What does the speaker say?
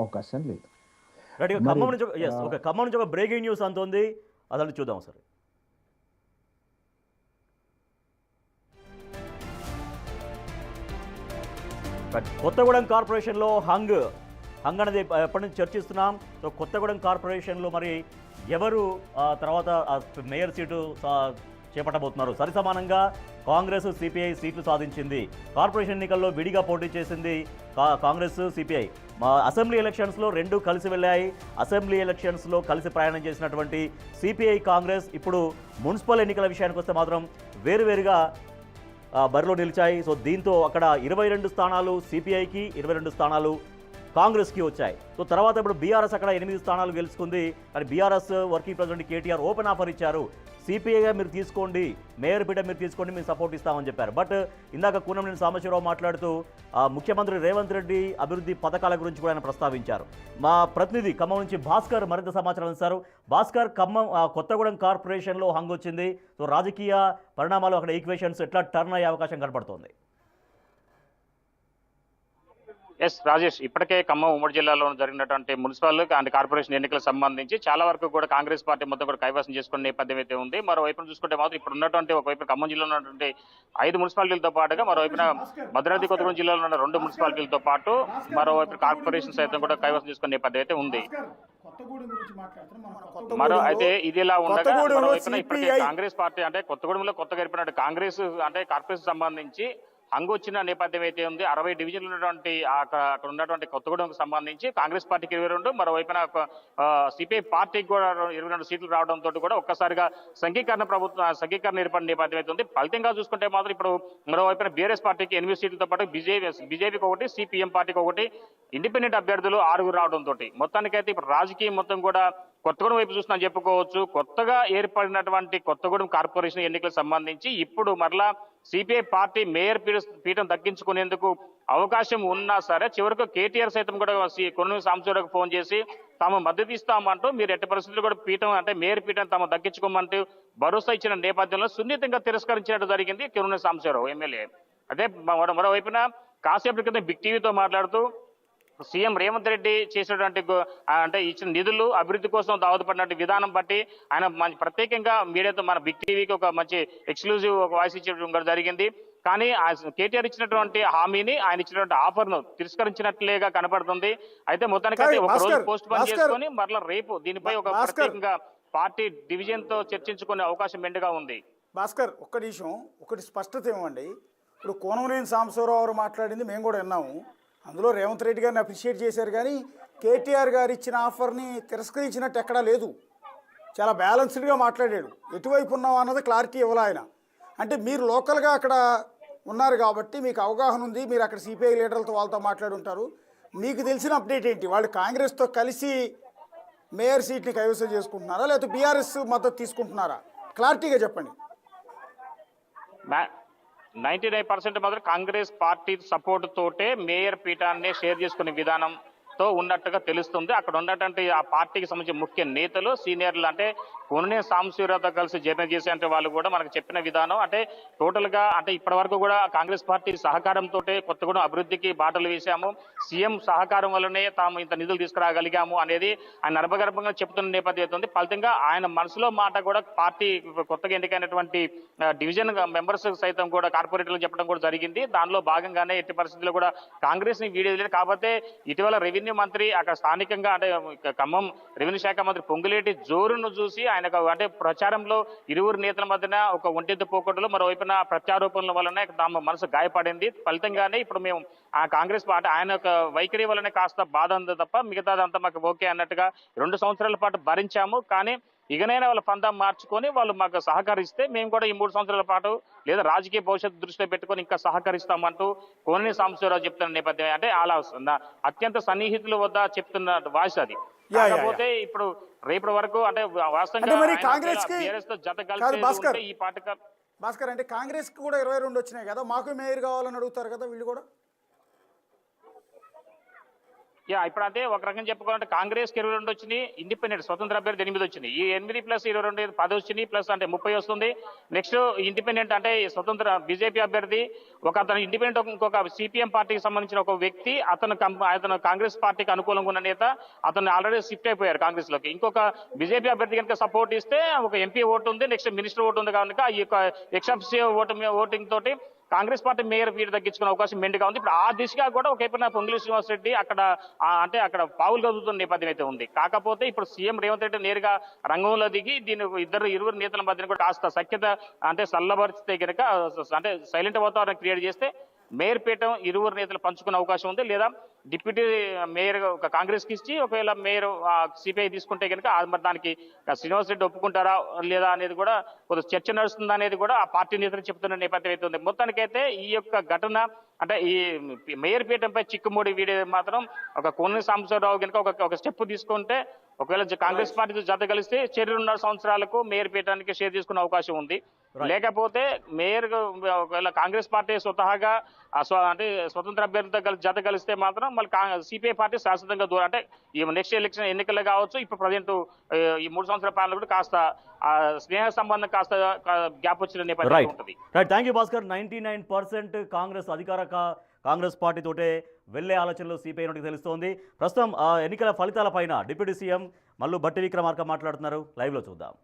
అవకాశం లేదు. మరి ఖమ్మం నుంచి ఖమ్మం నుంచి ఒక బ్రేకింగ్ న్యూస్ అంతుంది, అసలు చూద్దాం సార్. కొత్తగూడెం కార్పొరేషన్లో హంగ్ అనేది ఎప్పటి నుంచి చర్చిస్తున్నాం. సో కొత్తగూడెం కార్పొరేషన్లో మరి ఎవరు తర్వాత మేయర్ సీటు చేపట్టబోతున్నారు? సరిసమానంగా కాంగ్రెస్ సిపిఐ సీట్లు సాధించింది. కార్పొరేషన్ ఎన్నికల్లో విడిగా పోటీ చేసింది కాంగ్రెస్ సిపిఐ. అసెంబ్లీ ఎలక్షన్స్లో రెండు కలిసి వెళ్ళాయి. అసెంబ్లీ ఎలక్షన్స్లో కలిసి ప్రయాణం చేసినటువంటి సిపిఐ కాంగ్రెస్ ఇప్పుడు మున్సిపల్ ఎన్నికల విషయానికి వస్తే మాత్రం వేరువేరుగా బరిలో నిలిచాయి. సో దీంతో అక్కడ 22 స్థానాలు సిపిఐకి, 22 స్థానాలు కాంగ్రెస్కి వచ్చాయి. సో తర్వాత ఇప్పుడు బీఆర్ఎస్ అక్కడ 8 స్థానాలు గెలుచుకుంది. కానీ BRS working president KTR open offer ఇచ్చారు, సిపిఐగా మీరు తీసుకోండి, మేయర్ పీఠ మీరు తీసుకోండి, మేము సపోర్ట్ ఇస్తామని చెప్పారు. బట్ ఇందాక కూనంనేని సాంబశివరావు మాట్లాడుతూ ముఖ్యమంత్రి రేవంత్ రెడ్డి అభివృద్ధి పథకాల గురించి కూడా ఆయన ప్రస్తావించారు. మా ప్రతినిధి ఖమ్మం నుంచి భాస్కర్ మరింత సమాచారం ఇస్తారు. భాస్కర్, ఖమ్మం కొత్తగూడెం కార్పొరేషన్లో హంగ్ వచ్చింది. సో రాజకీయ పరిణామాలు అక్కడ ఈక్వేషన్స్ ఎట్లా టర్న్ అయ్యే అవకాశం కనపడుతోంది? ఎస్ రాజేష్, ఇప్పటికే ఖమ్మం ఉమ్మడి జిల్లాలో జరిగినటువంటి మున్సిపల్ అండ్ కార్పొరేషన్ ఎన్నికలకు సంబంధించి చాలా వరకు కూడా కాంగ్రెస్ పార్టీ మొత్తం కూడా కైవసం చేసుకునే నేపథ్యం అయితే ఉంది. మరోవైపున చూసుకుంటే మాత్రం ఇప్పుడు ఉన్నటువంటి ఒకవైపు ఖమ్మం జిల్లాలో ఉన్నటువంటి 5 మున్సిపాలిటీలతో పాటుగా మరోవైపున భద్రాద్రి కొత్తగూడెం జిల్లాలో ఉన్న 2 మున్సిపాలిటీలతో పాటు మరోవైపు కార్పొరేషన్ సైతం కూడా కైవసం చేసుకునే నేపథ్యం అయితే ఉంది. అయితే ఇది ఇలా ఉండగా మరోవైపున ఇప్పటికే కాంగ్రెస్ పార్టీ అంటే కొత్తగూడెంలో కొత్తగా ఏర్పడిన కాంగ్రెస్ అంటే కార్పొరేషన్ సంబంధించి హంగ్ వచ్చిన నేపథ్యం అయితే ఉంది. 60 డివిజన్లు ఉన్నటువంటి అక్కడ ఉన్నటువంటి కొత్తగూడెంకు సంబంధించి కాంగ్రెస్ పార్టీకి 22, మరోవైపున సిపిఐ పార్టీకి కూడా 22 సీట్లు రావడంతో కూడా ఒక్కసారిగా సంఘీకరణ ఏర్పడిన నేపథ్యం అయితే ఉంది. ఫలితంగా చూసుకుంటే మాత్రం ఇప్పుడు మరోవైపున బీఆర్ఎస్ పార్టీకి 8 సీట్లతో పాటు బీజేపీకి 1, సిపిఎం పార్టీకి 1, ఇండిపెండెంట్ అభ్యర్థులు 6 రావడంతో మొత్తానికైతే ఇప్పుడు రాజకీయం మొత్తం కూడా కొత్తగూడెం వైపు చూసినా చెప్పుకోవచ్చు. కొత్తగా ఏర్పడినటువంటి కొత్తగూడెం కార్పొరేషన్ ఎన్నికలకు సంబంధించి ఇప్పుడు మరలా సిపిఐ పార్టీ మేయర్ పీఠం దక్కించుకునేందుకు అవకాశం ఉన్నా సరే చివరకు కేటీఆర్ సైతం కూడా కొనూరు సాంబశివరావుకు ఫోన్ చేసి తాము మద్దతు ఇస్తామంటూ మీరు ఎట్టి పరిస్థితులు కూడా పీఠం అంటే మేయర్ పీఠం తాము దక్కించుకోమంటూ భరోసా ఇచ్చిన నేపథ్యంలో సున్నితంగా తిరస్కరించినట్టు జరిగింది కొనూరు సాంబశివరావు ఎమ్మెల్యే. అదే మరోవైపున కాసేపటి క్రితం బిగ్ టీవీతో మాట్లాడుతూ సీఎం రేవంత్ రెడ్డి చేసినటువంటి అంటే ఇచ్చిన నిధులు అభివృద్ధి కోసం దోహదపడినట్టు విధానం బట్టి ఆయన ప్రత్యేకంగా మీడియాతో మన బిగ్ టీవీకి ఒక మంచి ఎక్స్క్లూజివ్ వాయిస్ ఇచ్చడం జరిగింది. కానీ కేటీఆర్ ఇచ్చినటువంటి హామీని, ఆయన ఇచ్చినటువంటి ఆఫర్ను తిరస్కరించినట్లేగా కనపడుతుంది. అయితే మొత్తానికి ఒక రోజు పోస్ట్ పోన్ చేసుకొని మరలా రేపు దీనిపై ఒక ప్రత్యేకంగా పార్టీ డివిజన్ తో చర్చించుకునే అవకాశం మెండుగా ఉంది. భాస్కర్, ఒక్క నిమిషం, ఒకటి స్పష్టత ఇవ్వండి. ఇప్పుడు కూనంనేని సాంబశివరావు మాట్లాడింది మేము కూడా విన్నాము. అందులో రేవంత్ రెడ్డి గారిని అప్రిషియేట్ చేశారు, కానీ కేటీఆర్ గారు ఇచ్చిన ఆఫర్ని తిరస్కరించినట్టు ఎక్కడా లేదు. చాలా బ్యాలెన్స్డ్గా మాట్లాడాడు. ఎటువైపు ఉన్నాం అన్నది క్లారిటీ ఇవ్వాలి ఆయన. అంటే మీరు లోకల్గా అక్కడ ఉన్నారు కాబట్టి మీకు అవగాహన ఉంది, మీరు అక్కడ సిపిఐ లీడర్లతో వాళ్ళతో మాట్లాడుంటారు. మీకు తెలిసిన అప్డేట్ ఏంటి? వాళ్ళు కాంగ్రెస్తో కలిసి మేయర్ సీట్ని కైవసం చేసుకుంటున్నారా, లేకపోతే బీఆర్ఎస్ మద్దతు తీసుకుంటున్నారా? క్లారిటీగా చెప్పండి. 99% మాత్రం కాంగ్రెస్ పార్టీ సపోర్ట్ తోటే మేయర్ పీఠాన్ని షేర్ చేసుకునే విధానంతో ఉన్నట్టుగా తెలుస్తుంది. అక్కడ ఉన్నటువంటి ఆ పార్టీకి సంబంధించిన ముఖ్య నేతలు, సీనియర్లు అంటే కూనంనేని సాంబశివరావుతో కలిసి జర్నీ చేసే అంటే వాళ్ళు కూడా మనకు చెప్పిన విధానం అంటే టోటల్గా అంటే ఇప్పటి వరకు కూడా కాంగ్రెస్ పార్టీ సహకారంతో కొత్తగూడెం అభివృద్ధికి బాటలు వేశాము, సీఎం సహకారం వల్లనే తాము ఇంత నిధులు తీసుకురాగలిగాము అనేది ఆయన నర్భగర్భంగా చెప్తున్న నేపథ్యం ఉంది. ఫలితంగా ఆయన మనసులో మాట కూడా పార్టీ కొత్తగా ఎన్నికైనటువంటి డివిజన్ మెంబర్స్ సైతం కూడా కార్పొరేటర్లు చెప్పడం కూడా జరిగింది. దానిలో భాగంగానే ఎట్టి పరిస్థితుల్లో కూడా కాంగ్రెస్ ని వీడేది. కాకపోతే ఇటీవల రెవెన్యూ మంత్రి అక్కడ స్థానికంగా అంటే ఖమ్మం రెవెన్యూ శాఖ మంత్రి పొంగులేటి జోరును చూసి ఆయనకు అంటే ప్రచారంలో ఇరువురు నేతల మధ్యన ఒక ఒంటెత్తు పోకడలు, మరోవైపున ప్రత్యారోపణల వలన తమ మనసు గాయపడింది. ఫలితంగానే ఇప్పుడు మేము ఆ కాంగ్రెస్ పార్టీ ఆయన యొక్క వైఖరి వలనే కాస్త బాధ ఉంది తప్ప మిగతాదంతా మాకు ఓకే అన్నట్టుగా 2 సంవత్సరాల పాటు భరించాము. కానీ ఇకనైనా వాళ్ళ పంతం మార్చుకొని వాళ్ళు మాకు సహకరిస్తే మేము కూడా ఈ 3 సంవత్సరాల పాటు లేదా రాజకీయ భవిష్యత్తు దృష్టిలో పెట్టుకొని ఇంకా సహకరిస్తామంటూ కూనంనేని సాంబశివరావు చెప్తున్న నేపథ్యం అంటే అలా అత్యంత సన్నిహితుల వద్ద చెప్తున్న వాయిస్ అది. కాకపోతే ఇప్పుడు రేపటి వరకు అంటే వాస్తవంగా ఈ పార్టీ భాస్కర్ అంటే కాంగ్రెస్ కి కూడా 22 వచ్చినాయి కదా, మాకు మేయర్ కావాలని అడుగుతారు కదా వీళ్ళు కూడా. ఇప్పుడు అదే ఒక రకంగా చెప్పుకోవాలంటే కాంగ్రెస్ 22 వచ్చినాయి, ఇండిపెండెంట్ స్వతంత్ర అభ్యర్థి 8 వచ్చినాయి. ఈ 8 ప్లస్ 22 10 వచ్చినాయి, ప్లస్ అంటే 30 వస్తుంది. నెక్స్ట్ ఇండిపెండెంట్ అంటే స్వతంత్ర బీజేపీ అభ్యర్థి, అతను ఇండిపెండెంట్ ఇంకొక సిపిఎం పార్టీకి సంబంధించిన ఒక వ్యక్తి, అతను కాంగ్రెస్ పార్టీకి అనుకూలంగా ఉన్న నేత, అతను ఆల్రెడీ షిఫ్ట్ అయిపోయారు కాంగ్రెస్ లోకి. ఇంకొక బీజేపీ అభ్యర్థి కనుక సపోర్ట్ ఇస్తే ఒక ఎంపీ ఓటు ఉంది, నెక్స్ట్ మినిస్టర్ ఓటు ఉంది కనుక ఈ యొక్క ఎక్సెప్షియో ఓటింగ్ తోటి కాంగ్రెస్ పార్టీ మేయర్ వీరు తగ్గించుకునే అవకాశం మెండుగా ఉంది. ఇప్పుడు ఆ దిశగా కూడా ఒక వైపున పొంగులేటి శ్రీనివాస్ రెడ్డి అక్కడ పావులు కదులుతున్న నేపథ్యం అయితే ఉంది. కాకపోతే ఇప్పుడు సీఎం రేవంత్ రెడ్డి నేరుగా రంగంలో దిగి ఇరువురు నేతల మధ్యన కూడా కాస్త సఖ్యత అంటే సల్లబరిస్తే కనుక అంటే సైలెంట్ వాతావరణం క్రియేట్ చేస్తే మేయర్ పీఠం ఇరువురు నేతలు పంచుకునే అవకాశం ఉంది. లేదా డిప్యూటీ మేయర్ ఒక కాంగ్రెస్కి ఇచ్చి ఒకవేళ మేయర్ సిపిఐ తీసుకుంటే కనుక మరి దానికి శ్రీనివాస్ రెడ్డి ఒప్పుకుంటారా లేదా అనేది కూడా కొంత చర్చ నడుస్తుందా అనేది కూడా ఆ పార్టీ నేతలు చెప్తున్న నేపథ్యం అయితే ఉంది. మొత్తానికైతే ఈ యొక్క ఘటన అంటే ఈ మేయర్ పీఠంపై చిక్కుముడి వీడే మాత్రం ఒక కోన సాంబశివరావు కనుక ఒక స్టెప్ తీసుకుంటే ఒకవేళ కాంగ్రెస్ పార్టీతో జత కలిస్తే 2.5 సంవత్సరాలకు మేయర్ పీఠానికి షేర్ తీసుకునే అవకాశం ఉంది. లేకపోతే మేయర్ ఒకవేళ కాంగ్రెస్ పార్టీ స్వతహాగా అంటే స్వతంత్ర అభ్యర్థితో జత కలిస్తే మాత్రం మళ్ళీ సిపిఐ పార్టీ శాశ్వతంగా దూరం అంటే ఈ నెక్స్ట్ ఎలక్షన్ ఎన్నికలు కావచ్చు, ఇప్పుడు ప్రజెంట్ ఈ 3 సంవత్సరాల పాలన కూడా కాస్త స్నేహ సంబంధం కాస్త గ్యాప్ వచ్చిన నేపథ్యం ఉంటుంది. Right, thank you Bhaskar. 99% Congress Congress పార్టీతోటే వెళ్లే ఆలోచనలు సిపిఐ నుండి తెలుస్తోంది. ప్రస్తుతం ఎన్నికల ఫలితాల పైన డిప్యూటీ సీఎం మల్లు భట్టి విక్రమార్క మాట్లాడుతున్నారు. లైవ్లో చూద్దాం.